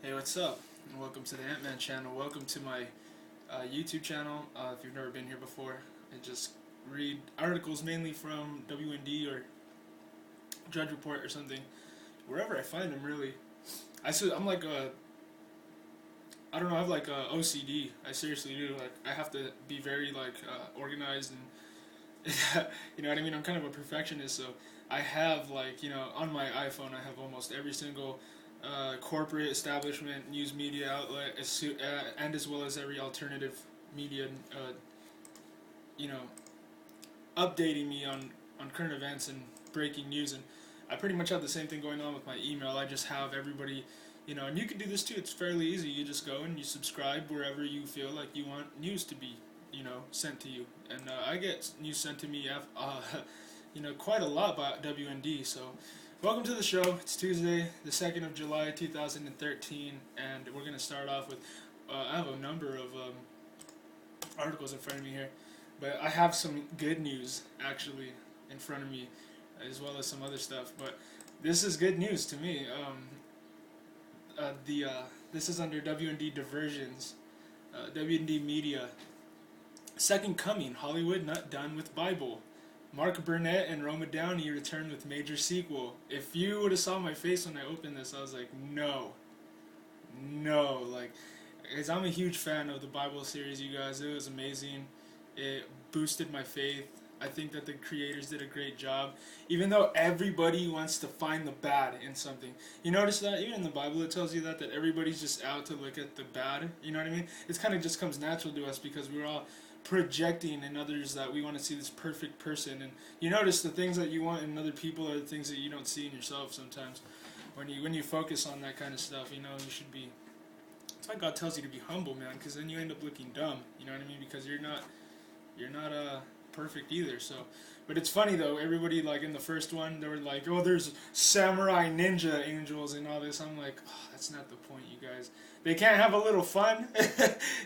Hey, what's up? And welcome to the Ant-Man channel. Welcome to my YouTube channel. If you've never been here before, I just read articles mainly from WND or Drudge Report or something, wherever I find them. Really, I'm like I don't know. I have like OCD. I seriously do. Like I have to be very organized and you know what I mean. I'm kind of a perfectionist, so I have on my iPhone I have almost every single corporate establishment news media outlet and as well as every alternative media you know updating me on current events and breaking news. And I pretty much have the same thing going on with my email. I just have everybody, and you can do this too. It's fairly easy. You just go and you subscribe wherever you feel like you want news to be sent to you. And I get news sent to me quite a lot by WND. So welcome to the show. It's Tuesday, the 2nd of July, 2013, and we're going to start off with, I have a number of articles in front of me here, but I have some good news, actually, in front of me, as well as some other stuff, but this is good news to me. This is under WND Diversions, WND Media. Second Coming, Hollywood Not Done with Bible. Mark Burnett and Roma Downey return with major sequel. If you would have saw my face when I opened this, I was like, no, because I'm a huge fan of the Bible series, you guys. It was amazing. It boosted my faith. I think that the creators did a great job, even though everybody wants to find the bad in something. You notice that even in the Bible it tells you that everybody's just out to look at the bad. You know what I mean? It kind of just comes natural to us because we're all projecting in others that we want to see this perfect person, and you notice the things that you want in other people are the things that you don't see in yourself sometimes. When you focus on that kind of stuff, you should be. That's why God tells you to be humble, man, because then you end up looking dumb. You know what I mean? Because you're not perfect either. So, but it's funny though. Everybody in the first one, they were like, "Oh, there's samurai ninja angels and all this." I'm like, oh, that's not the point, you guys. They can't have a little fun.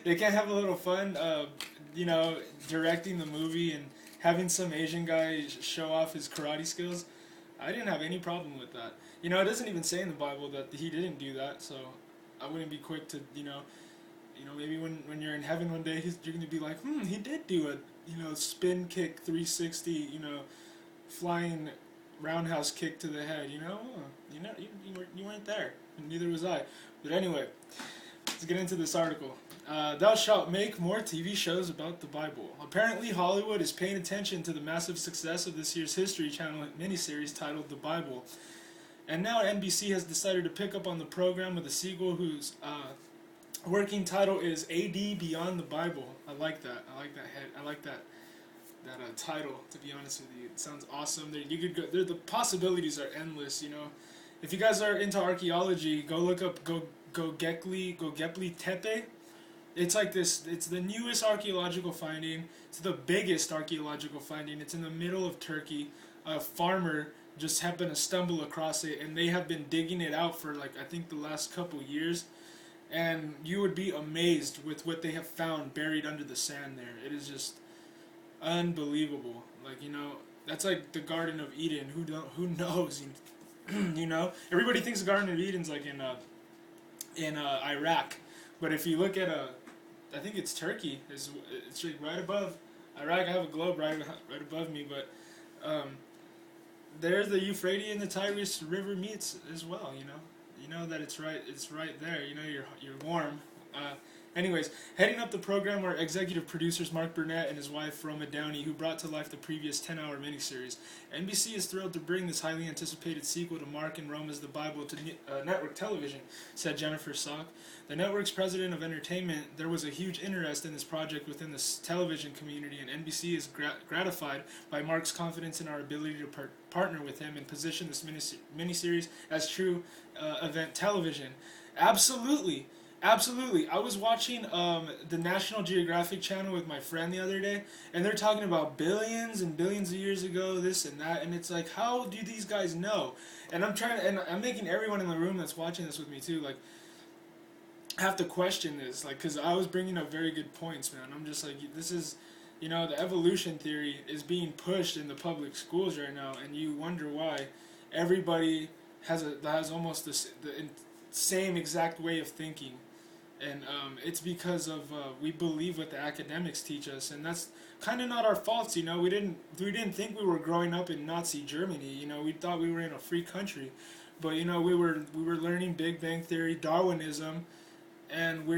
They can't have a little fun. Directing the movie and having some Asian guy show off his karate skills. I didn't have any problem with that. It doesn't even say in the Bible that he didn't do that. So I wouldn't be quick to maybe when you're in heaven one day, you're going to be like, he did do a, spin kick 360, flying roundhouse kick to the head, you weren't there, and neither was I. But anyway, let's get into this article. Thou shalt make more TV shows about the Bible. Apparently, Hollywood is paying attention to the massive success of this year's History Channel miniseries titled The Bible. And now NBC has decided to pick up on the program with a sequel whose working title is AD Beyond the Bible. I like that. I like that head. I like that title, to be honest with you. It sounds awesome. The possibilities are endless, If you guys are into archaeology, go look up Göbekli Tepe. It's like this. It's the newest archaeological finding. It's the biggest archaeological finding. It's in the middle of Turkey. A farmer just happened to stumble across it, and they have been digging it out for I think the last couple years. And you would be amazed with what they have found buried under the sand there. It is just unbelievable. That's like the Garden of Eden. Who knows? Everybody thinks the Garden of Eden's in Iraq, but if you look at I think it's Turkey. It's right above Iraq. I have a globe right above me, but there's the Euphrates and the Tigris River meets as well. You know that it's right there. You're warm. Anyways, heading up the program are executive producers Mark Burnett and his wife Roma Downey, who brought to life the previous 10-hour miniseries. NBC is thrilled to bring this highly anticipated sequel to Mark and Roma's The Bible to network television, said Jennifer Salk, the network's president of entertainment. There was a huge interest in this project within the television community, and NBC is gratified by Mark's confidence in our ability to partner with him and position this miniseries as true event television. Absolutely. I was watching the National Geographic channel with my friend the other day, and they're talking about billions and billions of years ago, this and that, and it's like, how do these guys know? And I'm making everyone in the room that's watching this with me too, have to question this, because I was bringing up very good points, man. I'm just like, this is, the evolution theory is being pushed in the public schools right now, and you wonder why everybody has almost same exact way of thinking. And it's because of we believe what the academics teach us, and that's kind of not our faults. We didn't think we were growing up in Nazi Germany. We thought we were in a free country, but we were learning Big Bang Theory, Darwinism, and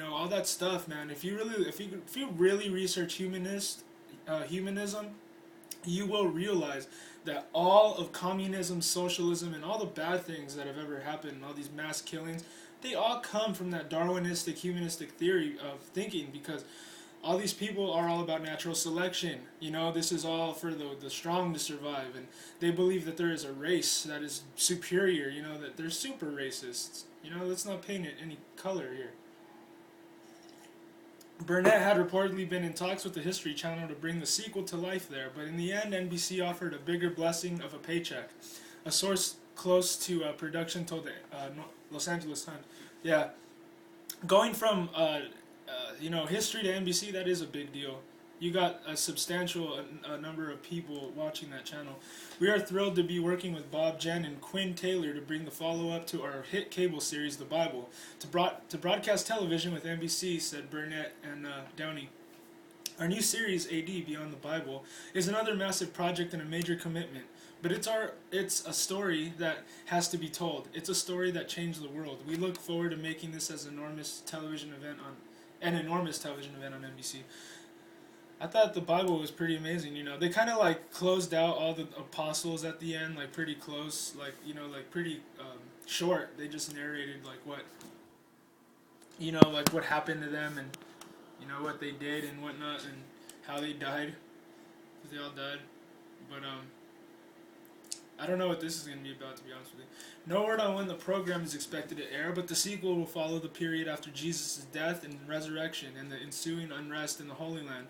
all that stuff, man. If you really research humanism, you will realize that all of communism, socialism, and all the bad things that have ever happened, all these mass killings, they all come from that Darwinistic, humanistic theory of thinking, because all these people are all about natural selection. This is all for the strong to survive, and they believe that there is a race that is superior, that they're super racists. Let's not paint it any color here. Burnett had reportedly been in talks with the History Channel to bring the sequel to life there, but in the end, NBC offered a bigger blessing of a paycheck. A source close to production told the Los Angeles Times. Yeah, going from history to NBC, that is a big deal. You got a substantial number of people watching that channel. We are thrilled to be working with Bob Jen and Quinn Taylor to bring the follow-up to our hit cable series, The Bible, to broadcast television with NBC, said Burnett and Downey. Our new series, AD, Beyond the Bible, is another massive project and a major commitment. But it's a story that has to be told. It's a story that changed the world. We look forward to making this as an enormous television event on NBC. I thought the Bible was pretty amazing. They kind of like closed out all the apostles at the end, like pretty close, like pretty short. They just narrated like what happened to them, and what they did and whatnot, and how they died, because they all died. But I don't know what this is going to be about, to be honest with you. No word on when the program is expected to air, but the sequel will follow the period after Jesus' death and resurrection and the ensuing unrest in the Holy Land.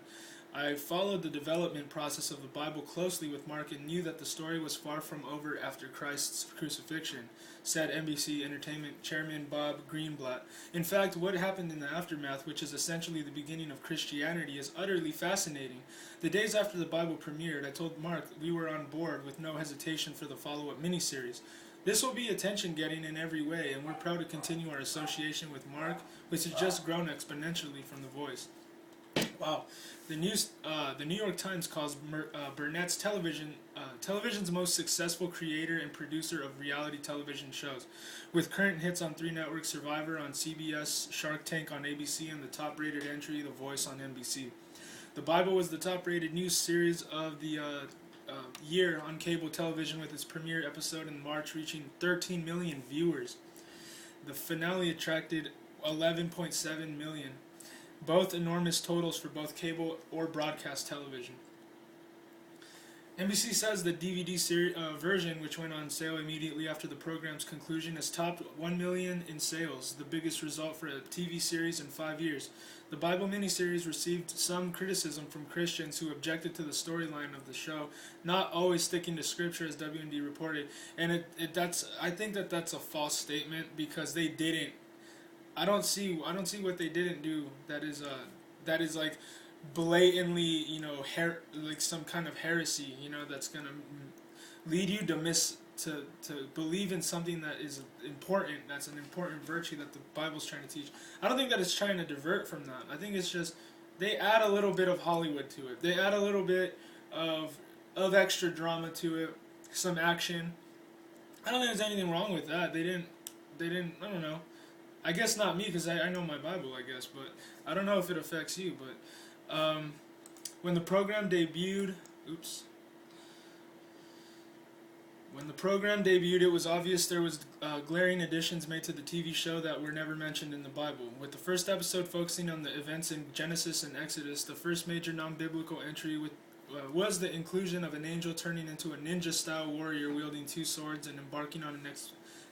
I followed the development process of the Bible closely with Mark and knew that the story was far from over after Christ's crucifixion, said NBC Entertainment Chairman Bob Greenblatt. In fact, what happened in the aftermath, which is essentially the beginning of Christianity, is utterly fascinating. The days after the Bible premiered, I told Mark we were on board with no hesitation for the follow-up miniseries. This will be attention-getting in every way, and we're proud to continue our association with Mark, which has just grown exponentially from The Voice. Wow. The New York Times calls Burnett's television's most successful creator and producer of reality television shows, with current hits on 3 networks: Survivor on CBS, Shark Tank on ABC, and the top-rated entry, The Voice, on NBC. The Bible was the top-rated news series of the year on cable television, with its premiere episode in March reaching 13 million viewers. The finale attracted 11.7 million. Both enormous totals for both cable or broadcast television. NBC says the DVD version, which went on sale immediately after the program's conclusion, has topped 1 million in sales, the biggest result for a TV series in 5 years. The Bible miniseries received some criticism from Christians who objected to the storyline of the show, not always sticking to scripture, as WND reported. And I think that's a false statement, because they didn't. I don't see what they didn't do that is like blatantly, like some kind of heresy, that's gonna lead you to believe in something that is important. That's an important virtue that the Bible's trying to teach. I don't think that it's trying to divert from that. I think it's just they add a little bit of Hollywood to it. They add a little bit of extra drama to it, some action. I don't think there's anything wrong with that. They didn't. I don't know. I guess not me, because I know my Bible, I guess, but I don't know if it affects you. But when the program debuted, it was obvious there was glaring additions made to the TV show that were never mentioned in the Bible. With the first episode focusing on the events in Genesis and Exodus, the first major non-biblical entry was the inclusion of an angel turning into a ninja-style warrior wielding 2 swords and embarking on an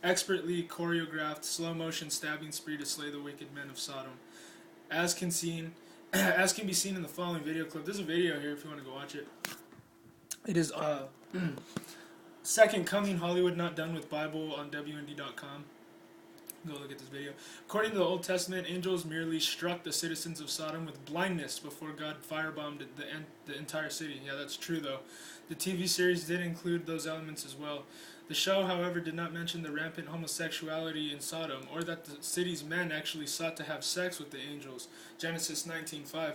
expertly choreographed slow-motion stabbing spree to slay the wicked men of Sodom. As can be seen in the following video clip. There's a video here if you want to go watch it. It is Second Coming: Hollywood Not Done with Bible on WND.com. Go look at this video. According to the Old Testament, angels merely struck the citizens of Sodom with blindness before God firebombed the entire city. Yeah, that's true though. The TV series did include those elements as well. The show, however, did not mention the rampant homosexuality in Sodom, or that the city's men actually sought to have sex with the angels. Genesis 19:5.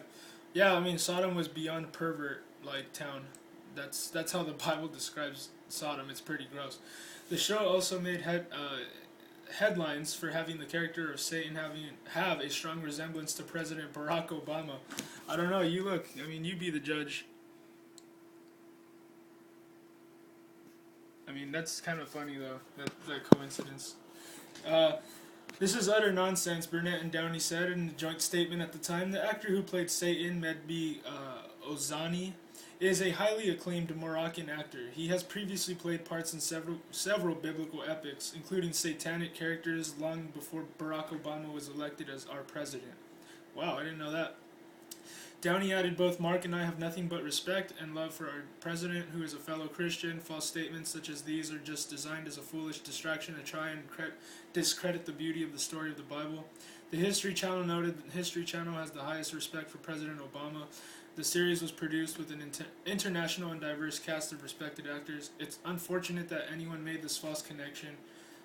Yeah, I mean Sodom was beyond pervert like town. That's how the Bible describes Sodom. It's pretty gross. The show also made headlines for having the character of Satan have a strong resemblance to President Barack Obama. I don't know. You look. I mean, you be the judge. I mean, that's kind of funny though. That coincidence. This is utter nonsense, Burnett and Downey said in a joint statement at the time. The actor who played Satan, Mehdi Ozani, is a highly acclaimed Moroccan actor. He has previously played parts in several biblical epics, including satanic characters long before Barack Obama was elected as our president. Wow, I didn't know that. Downey added, both Mark and I have nothing but respect and love for our president, who is a fellow Christian. False statements such as these are just designed as a foolish distraction to try and discredit the beauty of the story of the Bible. The History Channel noted that History Channel has the highest respect for President Obama. The series was produced with an international and diverse cast of respected actors. It's unfortunate that anyone made this false connection.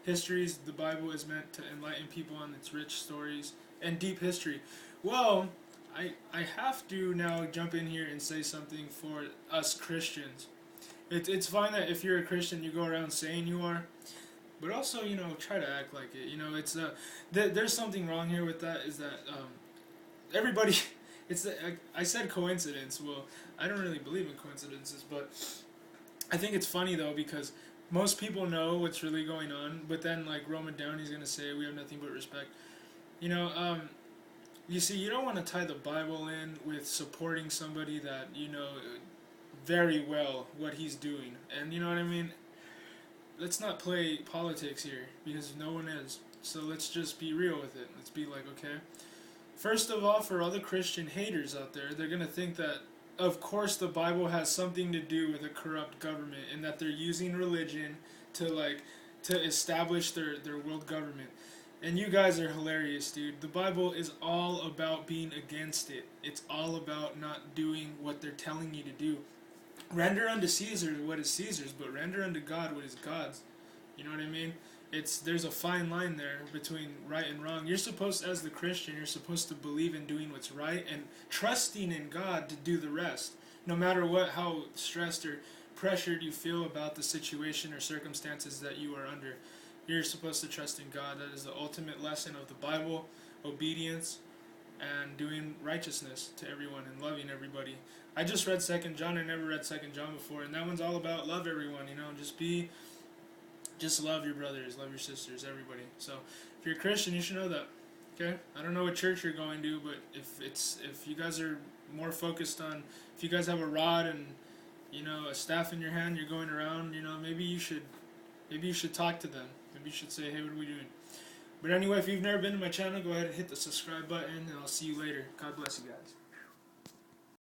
The Bible is meant to enlighten people on its rich stories and deep history. Well, I have to now jump in here and say something for us Christians. It's fine that if you're a Christian you go around saying you are, but also, try to act like it. It's there's something wrong here with that, is that everybody, I said coincidence. Well, I don't really believe in coincidences, but I think it's funny though, because most people know what's really going on, but then like Roman Downey's going to say we have nothing but respect. You see, you don't want to tie the Bible in with supporting somebody that you know very well what he's doing. And you know what I mean? Let's not play politics here, because no one is. So let's just be real with it. Let's be like, okay. First of all, for all the Christian haters out there, they're going to think that, of course, the Bible has something to do with a corrupt government, and that they're using religion to establish their world government. And you guys are hilarious, dude. The Bible is all about being against it. It's all about not doing what they're telling you to do. Render unto Caesar what is Caesar's, but render unto God what is God's. You know what I mean? There's a fine line there between right and wrong. You're supposed, as the Christian, you're supposed to believe in doing what's right and trusting in God to do the rest. No matter how stressed or pressured you feel about the situation or circumstances that you are under. You're supposed to trust in God. That is the ultimate lesson of the Bible, obedience, and doing righteousness to everyone and loving everybody. I just read 2 John. I never read 2 John before, and that one's all about love everyone, just love your brothers, love your sisters, everybody. So if you're a Christian, you should know that. Okay? I don't know what church you're going to, but if you guys are more focused on, if you guys have a rod and a staff in your hand, you're going around, maybe you should talk to them. Maybe you should say, hey, what are we doing? But anyway, if you've never been to my channel, go ahead and hit the subscribe button, and I'll see you later. God bless you guys.